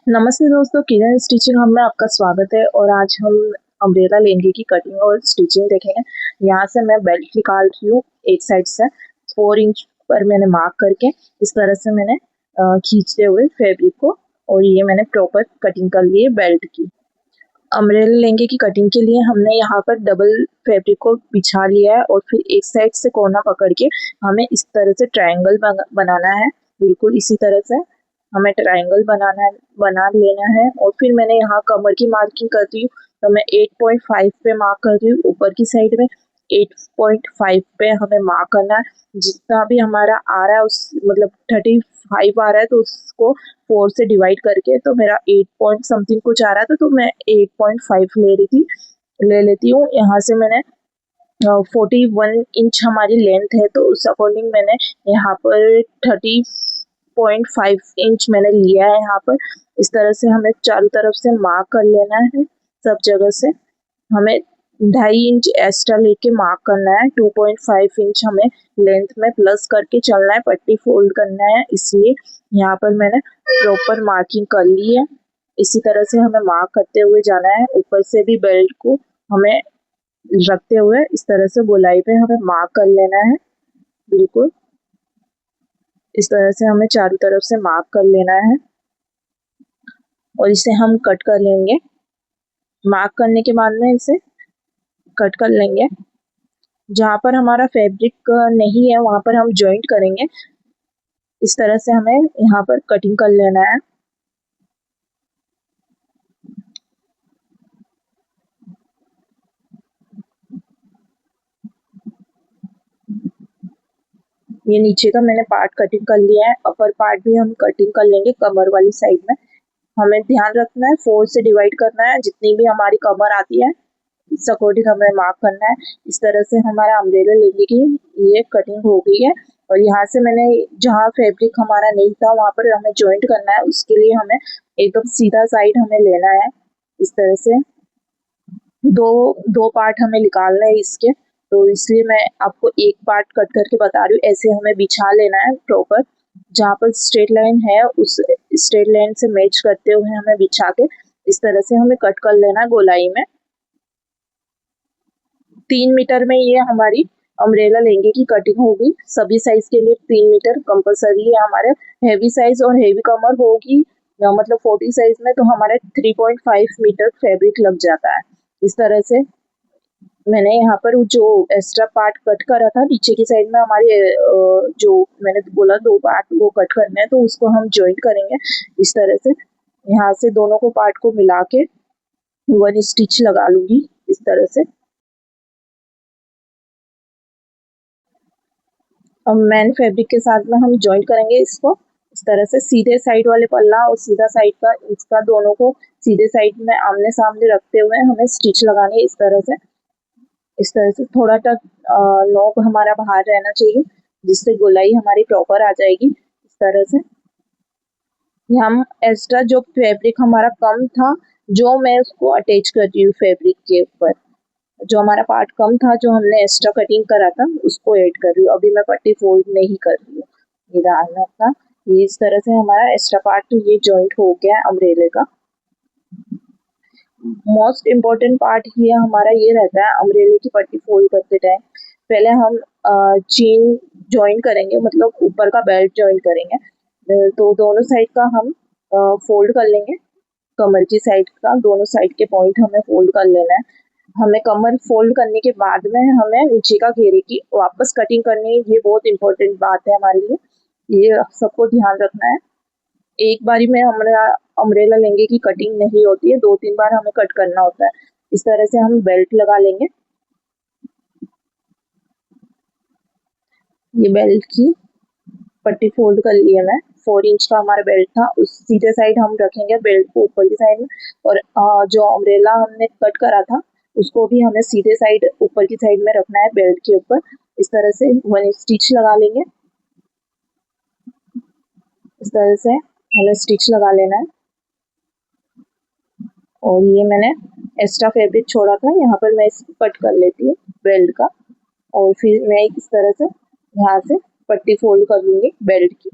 नमस्ते दोस्तों, किरण स्टिचिंग हम में आपका स्वागत है। और आज हम अम्ब्रेला लहंगे की कटिंग और स्टिचिंग देखेंगे। यहाँ से मैं बेल्ट निकाल रही हूँ। एक साइड से 4 इंच पर मैंने मार्क करके इस तरह से मैंने खींचते हुए फैब्रिक को, और ये मैंने प्रॉपर कटिंग कर ली है बेल्ट की। अम्ब्रेला लहंगे की कटिंग के लिए हमने यहाँ पर डबल फैब्रिक को बिछा लिया है, और फिर एक साइड से कोना पकड़ के हमें इस तरह से ट्रायंगल बनाना है। बिल्कुल इसी तरह से हमें ट्रायंगल बना लेना है। और फिर मैंने यहाँ कमर की मार्किंग कर दी हूँ, तो मैं 8.5 पे मार्क कर रही हूँ। ऊपर की साइड में 8.5 पे हमें मार्क करना है। जितना भी हमारा आ रहा है उस मतलब 35 आ रहा है, तो उसको 4 से डिवाइड करके, तो मेरा 8 पॉइंट समथिंग कुछ आ रहा था, तो मैं 8.5 ले लेती हूँ। यहाँ से मैंने 41 इंच हमारी लेंथ है, तो उस अकॉर्डिंग मैंने यहाँ पर 30.5 इंच मैंने लिया है। यहाँ पर इस तरह से हमें चारों तरफ से मार्क कर लेना है। सब जगह से हमें 2.5 इंच एक्स्ट्रा लेके मार्क करना है। 2.5 इंच हमें लेंथ में प्लस करके चलना है, पट्टी फोल्ड करना है। इसलिए यहाँ पर मैंने प्रॉपर मार्किंग कर ली है। इसी तरह से हमें मार्क करते हुए जाना है। ऊपर से भी बेल्ट को हमें रखते हुए इस तरह से गोलाई पे हमें मार्क कर लेना है। बिल्कुल इस तरह से हमें चारों तरफ से मार्क कर लेना है, और इसे हम कट कर लेंगे। मार्क करने के बाद में इसे कट कर लेंगे। जहाँ पर हमारा फैब्रिक नहीं है वहाँ पर हम जॉइंट करेंगे। इस तरह से हमें यहाँ पर कटिंग कर लेना है। ये नीचे का मैंने पार्ट कटिंग कर लिया है। अपर पार्ट भी हम कटिंग कर लेंगे कमर वाली साइड में। हमें ध्यान रखना है 4 से डिवाइड करना है। जितनी भी हमारी कमर आती है इस अकॉर्डिंग हमें मार्क करना है। इस तरह से हमारा अम्ब्रेला लेंगे की ये कटिंग हो गई है। और यहाँ से मैंने जहाँ फैब्रिक हमारा नहीं था वहाँ पर हमें जॉइंट करना है। उसके लिए हमें एकदम सीधा साइड हमें लेना है। इस तरह से दो दो पार्ट हमें निकालना है इसके, तो इसलिए मैं आपको एक पार्ट कट करके बता रही हूँ। ऐसे हमें बिछा लेना है प्रॉपर। जहाँ पर स्ट्रेट लाइन है उस स्ट्रेट लाइन से मैच करते हुए हमें बिछा के इस तरह से हमें कट कर लेना है गोलाई में। 3 मीटर में ये हमारी अम्ब्रेला लहंगे की कटिंग होगी। सभी साइज के लिए 3 मीटर कंपलसरी है हमारे। हैवी साइज और हैवी कमर होगी मतलब 40 साइज में, तो हमारे 3.5 मीटर फैब्रिक लग जाता है। इस तरह से मैंने यहाँ पर जो एक्स्ट्रा पार्ट कट करा था नीचे की साइड में हमारे जो मैंने बोला 2 पार्ट वो कट करना है, तो उसको हम जॉइंट करेंगे। इस तरह से यहाँ से दोनों को पार्ट को मिला के 1 स्टिच लगा लूंगी इस तरह से। अब मेन फैब्रिक के साथ में हम जॉइंट करेंगे इसको। इस तरह से सीधे साइड वाले पल्ला और सीधा साइड का इसका दोनों को सीधे साइड में आमने सामने रखते हुए हमें स्टिच लगानी है। इस तरह से थोड़ा तक नोक हमारा बाहर रहना चाहिए, जिससे गोलाई हमारी प्रॉपर आ जाएगी। इस तरह से हम एक्स्ट्रा जो फैब्रिक हमारा कम था, जो मैं उसको अटैच कर रही हूँ फैब्रिक के ऊपर। जो हमारा पार्ट कम था जो हमने एक्स्ट्रा कटिंग करा था उसको ऐड कर रही हूँ। अभी मैं पट्टी फोल्ड नहीं कर रही हूँ। ये ध्यान रखना। ये इस तरह से हमारा एक्स्ट्रा पार्ट ये जॉइंट हो गया है अम्ब्रेले का। मोस्ट इम्पोर्टेंट पार्ट ये हमारा ये रहता है अम्ब्रेले की पट्टी फोल्ड करते टाइम। पहले हम चेन जॉइन करेंगे, मतलब ऊपर का बेल्ट जॉइन करेंगे। तो दोनों साइड का हम फोल्ड कर लेंगे। कमर की साइड का दोनों साइड के पॉइंट हमें फोल्ड कर लेना है। हमें कमर फोल्ड करने के बाद में हमें नीचे का घेरे की वापस कटिंग करनी है। ये बहुत इंपॉर्टेंट बात है हमारे लिए, ये सबको ध्यान रखना है। एक बारी में हमारा अम्ब्रेला लहंगे की कटिंग नहीं होती है, 2-3 बार हमें कट करना होता है। इस तरह से हम बेल्ट लगा लेंगे। ये बेल्ट की पट्टी फोल्ड कर ली है मैं। 4 इंच का हमारा बेल्ट था, उस सीधे साइड हम रखेंगे बेल्ट को ऊपर की साइड में। और जो अम्ब्रेला हमने कट करा था उसको भी हमें सीधे साइड ऊपर की साइड में रखना है बेल्ट के ऊपर। इस तरह से 1 स्टिच लगा लेंगे। इस तरह से हमें स्टिच लगा लेना है। और ये मैंने एक्स्ट्रा फैब्रिक छोड़ा था, यहाँ पर मैं इसको कट कर लेती हूँ बेल्ट का। और फिर मैं इस तरह से यहाँ से पट्टी फोल्ड कर लूँगी बेल्ट की।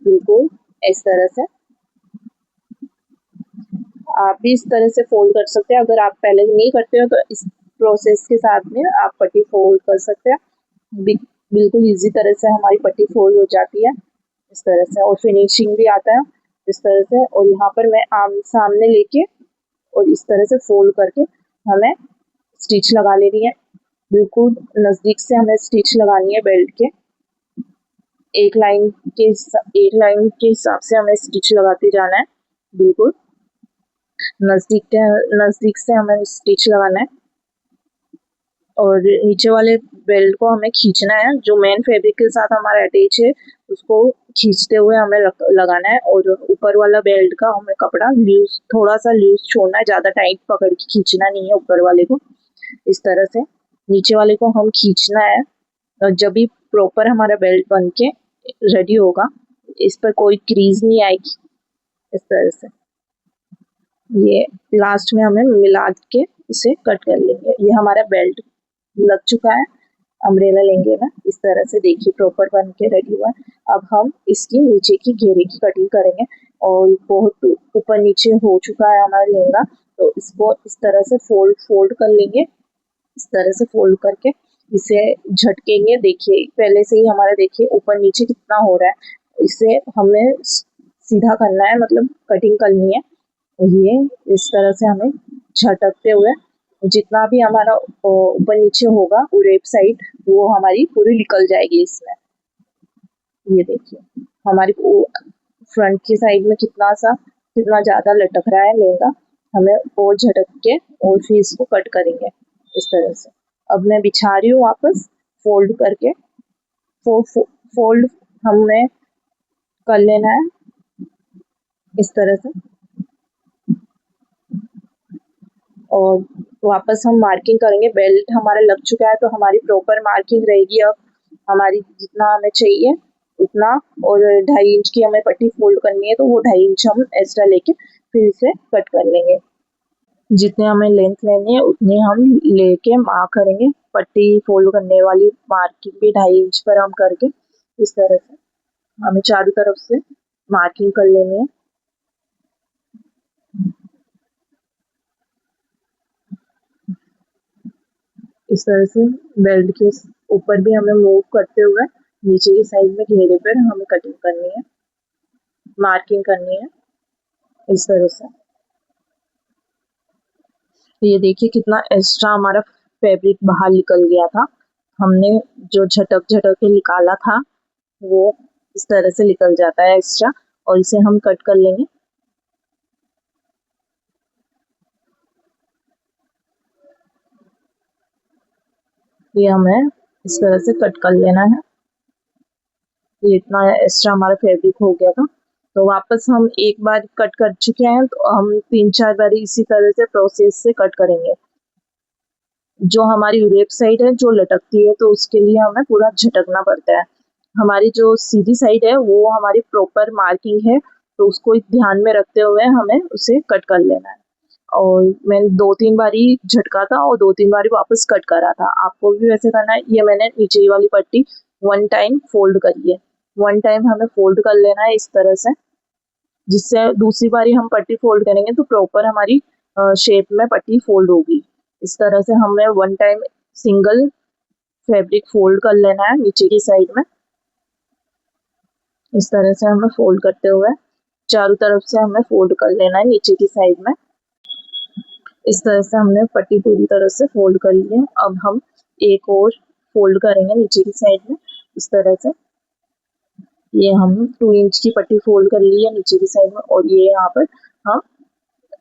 बिल्कुल इस तरह से आप भी इस तरह से फोल्ड कर सकते हैं। अगर आप पहले नहीं करते हो तो इस प्रोसेस के साथ में आप पट्टी फोल्ड कर सकते हैं। बिल्कुल इजी तरह से हमारी पट्टी फोल्ड हो जाती है इस तरह से, और फिनिशिंग भी आता है इस तरह से। और यहाँ पर मैं आम सामने लेके और इस तरह से फोल्ड करके हमें स्टिच लगा लेनी है। बिल्कुल नज़दीक से हमें स्टिच लगानी है बेल्ट के। एक लाइन के हिसाब से हमें स्टिच लगाते जाना है। बिल्कुल नज़दीक से हमें स्टिच लगाना है और नीचे वाले बेल्ट को हमें खींचना है। जो मेन फैब्रिक के साथ हमारा अटैच है उसको खींचते हुए हमें लगाना है, और ऊपर वाला बेल्ट का हमें कपड़ा लूज, थोड़ा सा लूज छोड़ना है, ज़्यादा टाइट पकड़ के खींचना नहीं है ऊपर वाले को। इस तरह से नीचे वाले को हम खींचना है, और जब भी प्रॉपर हमारा बेल्ट बन के रेडी होगा, इस पर कोई क्रीज नहीं आएगी इस तरह से। ये लास्ट में हमें मिला के इसे कट कर लेंगे। ये हमारा बेल्ट लग चुका है अम्ब्रेला लेंगे में। इस तरह से देखिए प्रॉपर बन के रेडी हुआ है। अब हम इसकी नीचे की घेरे की कटिंग करेंगे, और बहुत ऊपर नीचे हो चुका है हमारा लहंगा, तो इसको इस तरह से फोल्ड कर लेंगे। इस तरह से फोल्ड करके इसे झटकेंगे। देखिए पहले से ही हमारा देखिए ऊपर नीचे कितना हो रहा है। इसे हमें सीधा करना है, मतलब कटिंग करनी है। ये इस तरह से हमें झटकते हुए जितना भी हमारा ऊपर नीचे होगा उरेप साइड, वो हमारी पूरी निकल जाएगी इसमें। ये देखिए हमारी फ्रंट की साइड में कितना ज़्यादा लटक रहा है लहंगा। हमें और झटक के और फिर इसको कट करेंगे इस तरह से। अब मैं बिछा रही हूँ वापस फोल्ड करके। फोल्ड हमने कर लेना है इस तरह से, और वापस हम मार्किंग करेंगे। बेल्ट हमारा लग चुका है तो हमारी प्रॉपर मार्किंग रहेगी। अब हमारी जितना हमें चाहिए उतना, और 2.5 इंच की हमें पट्टी फोल्ड करनी है, तो वो 2.5 इंच हम एक्स्ट्रा लेके फिर इसे कट कर लेंगे। जितने हमें लेंथ लेनी है उतने हम लेके मार्क करेंगे। पट्टी फोल्ड करने वाली मार्किंग भी 2.5 इंच पर हम करके इस तरह से हमें चारों तरफ से मार्किंग कर लेनी है। इस तरह से बेल्ट के ऊपर भी हमें मूव करते हुए नीचे की साइड में घेरे पर हमें कटिंग करनी है, मार्किंग करनी है इस तरह से। ये देखिए कितना एक्स्ट्रा हमारा फैब्रिक बाहर निकल गया था। हमने जो झटक के निकाला था वो इस तरह से निकल जाता है एक्स्ट्रा, और इसे हम कट कर लेंगे। ये हमें इस तरह से कट कर लेना है। ये इतना एक्स्ट्रा हमारा फैब्रिक हो गया था, तो वापस हम एक बार कट कर चुके हैं, तो हम 3-4 बार इसी तरह से प्रोसेस से कट करेंगे। जो हमारी रेप साइड है जो लटकती है, तो उसके लिए हमें पूरा झटकना पड़ता है। हमारी जो सीधी साइड है वो हमारी प्रॉपर मार्किंग है, तो उसको ध्यान में रखते हुए हमें उसे कट कर लेना है। और मैंने 2-3 बारी झटका था और 2-3 बारी वापस कट करा था। आपको भी वैसे करना है। ये मैंने नीचे वाली पट्टी 1 टाइम फोल्ड करी है। 1 टाइम हमें फोल्ड कर लेना है इस तरह से, जिससे दूसरी बारी हम पट्टी फोल्ड करेंगे तो प्रॉपर हमारी शेप में पट्टी फोल्ड होगी। इस तरह से हमें 1 टाइम सिंगल फैब्रिक फोल्ड कर लेना है नीचे की साइड में। इस तरह से हमें फोल्ड करते हुए चारों तरफ से हमें फोल्ड कर लेना है नीचे की साइड में। इस तरह से हमने पट्टी पूरी तरह से फोल्ड कर ली है। अब हम एक और फोल्ड करेंगे नीचे की साइड में इस तरह से। ये हम 2 इंच की पट्टी फोल्ड कर ली है नीचे की साइड में, और ये यहाँ पर हम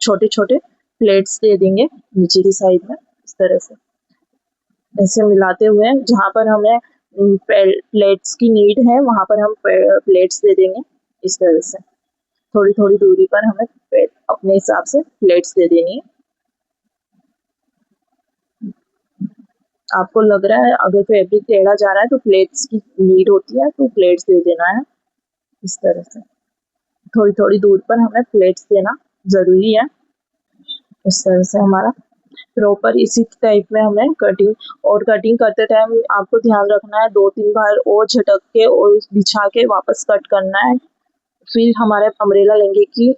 छोटे छोटे प्लेट्स दे देंगे नीचे की साइड में इस तरह से। ऐसे मिलाते हुए जहाँ पर हमें प्लेट्स की नीड है वहाँ पर हम प्लेट्स दे देंगे इस तरह से। थोड़ी थोड़ी दूरी पर हमें अपने हिसाब से प्लेट्स दे देनी है। आपको लग रहा है अगर फैब्रिक टेढ़ा जा रहा है तो प्लेट्स की नीड होती है, तो प्लेट्स दे देना है इस तरह से। थोड़ी थोड़ी दूर पर हमें प्लेट्स देना ज़रूरी है। इस तरह से हमारा प्रॉपर इसी टाइप में हमें कटिंग करते टाइम आपको ध्यान रखना है 2-3 बार और झटक के और बिछा के वापस कट करना है। फिर हमारे अम्ब्रेला लहंगे की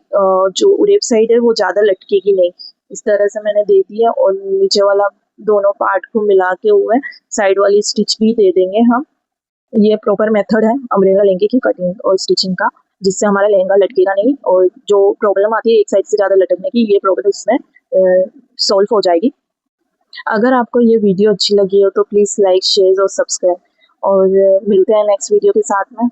जो उरेप साइड है वो ज़्यादा लटकेगी नहीं। इस तरह से मैंने दे दिया और नीचे वाला दोनों पार्ट को मिला के हुए साइड वाली स्टिच भी दे देंगे हम। ये प्रॉपर मेथड है अम्ब्रेला लहंगे की कटिंग और स्टिचिंग का, जिससे हमारा लहंगा लटकेगा नहीं और जो प्रॉब्लम आती है एक साइड से ज़्यादा लटकने की, ये प्रॉब्लम इसमें सॉल्व हो जाएगी। अगर आपको ये वीडियो अच्छी लगी हो तो प्लीज़ लाइक, शेयर और सब्सक्राइब, और मिलते हैं नेक्स्ट वीडियो के साथ में।